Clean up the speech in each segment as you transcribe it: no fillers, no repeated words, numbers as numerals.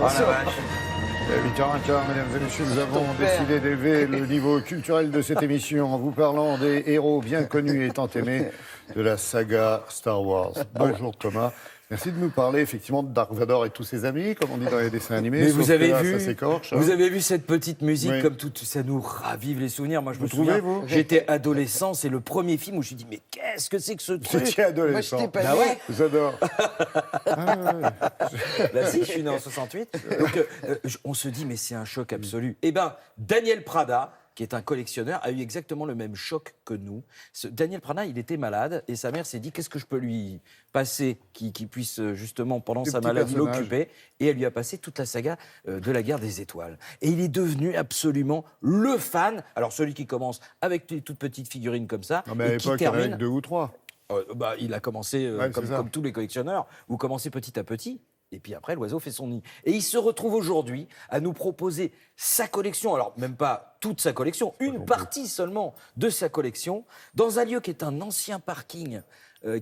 Attention. Ah, la vache. 8h15, mesdames et messieurs, nous avons Ton père. décidé d'élever le niveau culturel de cette émission en vous parlant des héros bien connus et tant aimés de la saga Star Wars. Bonjour Thomas. Merci de nous parler effectivement de Dark Vador et tous ses amis, comme on dit dans les dessins animés. Mais sauf vous que avez là, vu, ça s'écorche, hein. vous avez vu cette petite musique, Oui. comme tout, ça nous ravive les souvenirs. Moi, je me Vous trouvez, souviens, vous j'étais adolescent, c'est le premier film où je me suis dit, mais qu'est-ce que c'est que ce Vous truc? étiez adolescent. Moi, je t'ai pas Bah vu. ouais. J'adore. Ah, ouais. Là, si, je suis né en 68. Donc, on se dit, mais c'est un choc absolu. Eh bien, Daniel Prada, qui est un collectionneur, a eu exactement le même choc que nous. Daniel Prada, il était malade et sa mère s'est dit, qu'est-ce que je peux lui passer qui puisse justement, pendant Des sa petits maladie, personnages. l'occuper. Et elle lui a passé toute la saga de la Guerre des Étoiles. Et il est devenu absolument le fan. Alors, celui qui commence avec les toutes petites figurines comme ça, Non, mais à et qui l'époque, il y en avait termine... que 2 ou 3. il a commencé Ouais, comme, c'est ça. comme tous les collectionneurs, vous commencez petit à petit, et puis après, l'oiseau fait son nid. Et il se retrouve aujourd'hui à nous proposer sa collection, alors même pas toute sa collection, une partie seulement de sa collection, dans un lieu qui est un ancien parking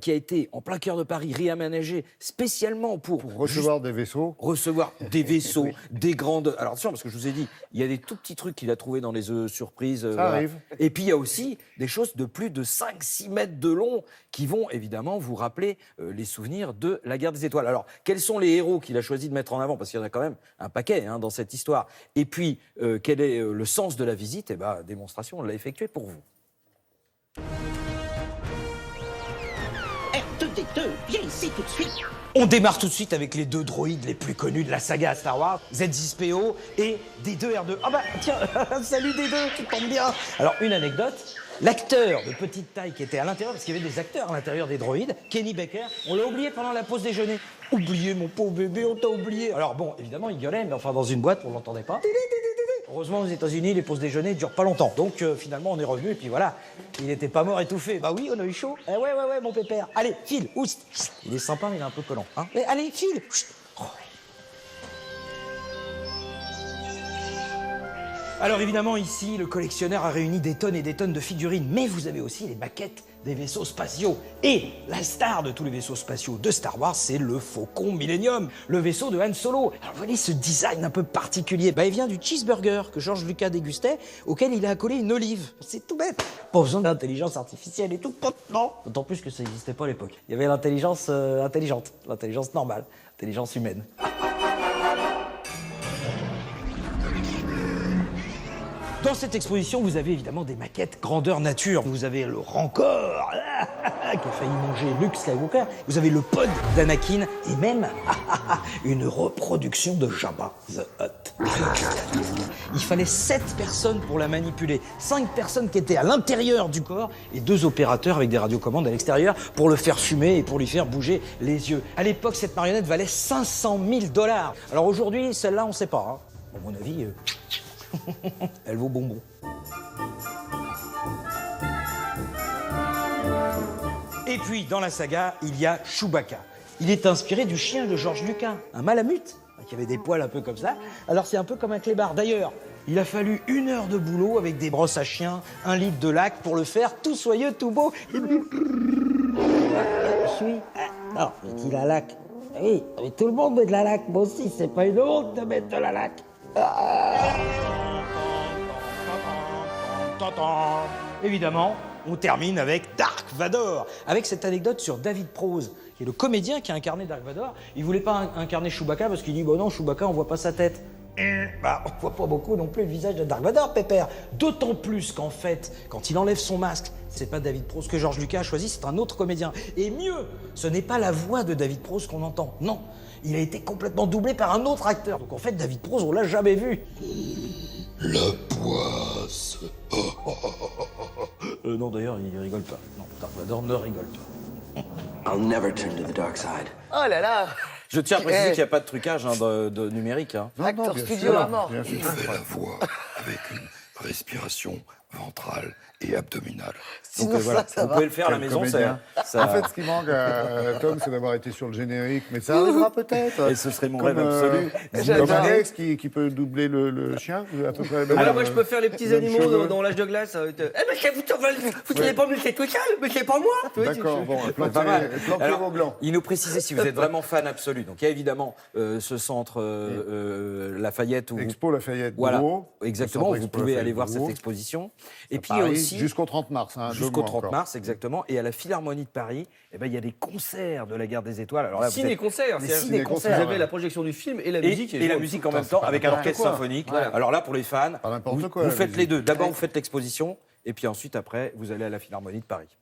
qui a été en plein cœur de Paris, réaménagé spécialement pour Recevoir des vaisseaux. recevoir des vaisseaux, des grandes... Alors attention, parce que je vous ai dit, il y a des tout petits trucs qu'il a trouvés dans les œufs surprises. voilà. arrive. Et puis il y a aussi des choses de plus de 5-6 mètres de long qui vont évidemment vous rappeler les souvenirs de la Guerre des Étoiles. Alors, quels sont les héros qu'il a choisi de mettre en avant? Parce qu'il y en a quand même un paquet dans cette histoire. Et puis, quel est le sens de la visite? Eh bien, démonstration, on l'a effectuée pour vous. R2D2, viens ici tout de suite. On démarre tout de suite avec les deux droïdes les plus connus de la saga Star Wars, Z6PO et D2R2. Ah bah tiens, salut D2, tu tombes bien. Alors une anecdote, l'acteur de petite taille qui était à l'intérieur, parce qu'il y avait des acteurs à l'intérieur des droïdes, Kenny Baker, on l'a oublié pendant la pause déjeuner. Oublié mon pauvre bébé, on t'a oublié. Alors bon, évidemment il gueulait, mais enfin dans une boîte, on l'entendait pas. Heureusement, aux États-Unis, les pauses déjeuner ne durent pas longtemps. Donc, finalement, on est revenu, et puis voilà. Il n'était pas mort étouffé. Bah oui, on a eu chaud. Eh ouais, mon pépère. Allez, file, oust. Il est sympa, mais il est un peu collant. Hein. Mais allez, file. Oh. Alors, évidemment, ici, le collectionneur a réuni des tonnes et des tonnes de figurines. Mais vous avez aussi les maquettes des vaisseaux spatiaux. Et la star de tous les vaisseaux spatiaux de Star Wars, c'est le Faucon Millennium, le vaisseau de Han Solo. Alors, vous voyez ce design un peu particulier. Bah, il vient du cheeseburger que George Lucas dégustait, auquel il a accolé une olive. C'est tout bête. Pas besoin d'intelligence artificielle et tout. Non. D'autant plus que ça n'existait pas à l'époque. Il y avait l'intelligence intelligente, l'intelligence normale, l'intelligence humaine. Dans cette exposition, vous avez évidemment des maquettes grandeur nature. Vous avez le Rancor, qui a failli manger Luke Skywalker. Vous avez le pod d'Anakin et même une reproduction de Jabba the Hutt. Il fallait 7 personnes pour la manipuler. 5 personnes qui étaient à l'intérieur du corps et 2 opérateurs avec des radiocommandes à l'extérieur pour le faire fumer et pour lui faire bouger les yeux. À l'époque, cette marionnette valait 500 000 $. Alors aujourd'hui, celle-là, on ne sait pas. Hein. À mon avis... Elle vaut bonbon. Et puis, dans la saga, il y a Chewbacca. Il est inspiré du chien de George Lucas, un malamute, qui avait des poils un peu comme ça. Alors, c'est un peu comme un clébard. D'ailleurs, il a fallu 1 heure de boulot avec des brosses à chien, 1 litre de lac pour le faire tout soyeux, tout beau. Je suis... Non, mais il a lac. Oui, mais tout le monde met de la lac. Moi aussi, c'est pas une honte de mettre de la lac. Évidemment, on termine avec Dark Vador, avec cette anecdote sur David Prowse, qui est le comédien qui a incarné Dark Vador. Il voulait pas incarner Chewbacca parce qu'il dit bah non, Chewbacca on voit pas sa tête. Bah, on voit pas beaucoup non plus le visage de Dark Vador, pépère. D'autant plus qu'en fait, quand il enlève son masque, c'est pas David Prowse que George Lucas a choisi, c'est un autre comédien. Et mieux, ce n'est pas la voix de David Prowse qu'on entend, non. Il a été complètement doublé par un autre acteur. Donc en fait, David Prowse, on l'a jamais vu. La poisse. Non, d'ailleurs, il rigole pas. Non, Dark Vador ne rigole pas. I'll never turn to the dark side. Oh là là. Je tiens à préciser qu'il n'y a pas de trucage de numérique. Hein. Acteur bien studio sûr, à mort. bien sûr. Il fait la voix avec une respiration ventrale et abdominale. Donc voilà, vous pouvez le faire à la Quel maison. comédien. Ça- En fait, ce qui manque à Tom, c'est d'avoir été sur le générique, mais ça arrivera peut-être. Et ce serait mon Comme, rêve absolu. Comme Alex qui peut doubler le chien, à peu près. Alors moi je peux faire les petits même animaux cheveux. dans l'âge de glace. Mais vous n'allez pas me laisser tout seul, mais c'est pas moi. Tu vois, D'accord, bon, Pas mal. plantez Alors, vos glands. il nous précisait si vous êtes vraiment fan absolu. Donc il y a évidemment ce centre Lafayette où vous- Expo Lafayette, voilà, Gros. exactement, Le vous centre pouvez Expo aller voir Lafayette, cette exposition. Et puis Paris, aussi jusqu'au 30 mars. Hein, 2 jusqu'au mois 30 encore. mars exactement. Et à la Philharmonie de Paris, eh ben, il y a des concerts de la Guerre des Étoiles. Alors là, vous êtes- Ciné-concert. des c'est-à-dire ciné-concerts. Vous avez la projection du film et la musique. Et la musique en même temps, avec un n'importe orchestre quoi. symphonique. Voilà. Alors là, pour les fans, Pas n'importe vous, quoi, vous la faites les musique. deux. D'abord, vous faites l'exposition, et puis ensuite, après, vous allez à la Philharmonie de Paris.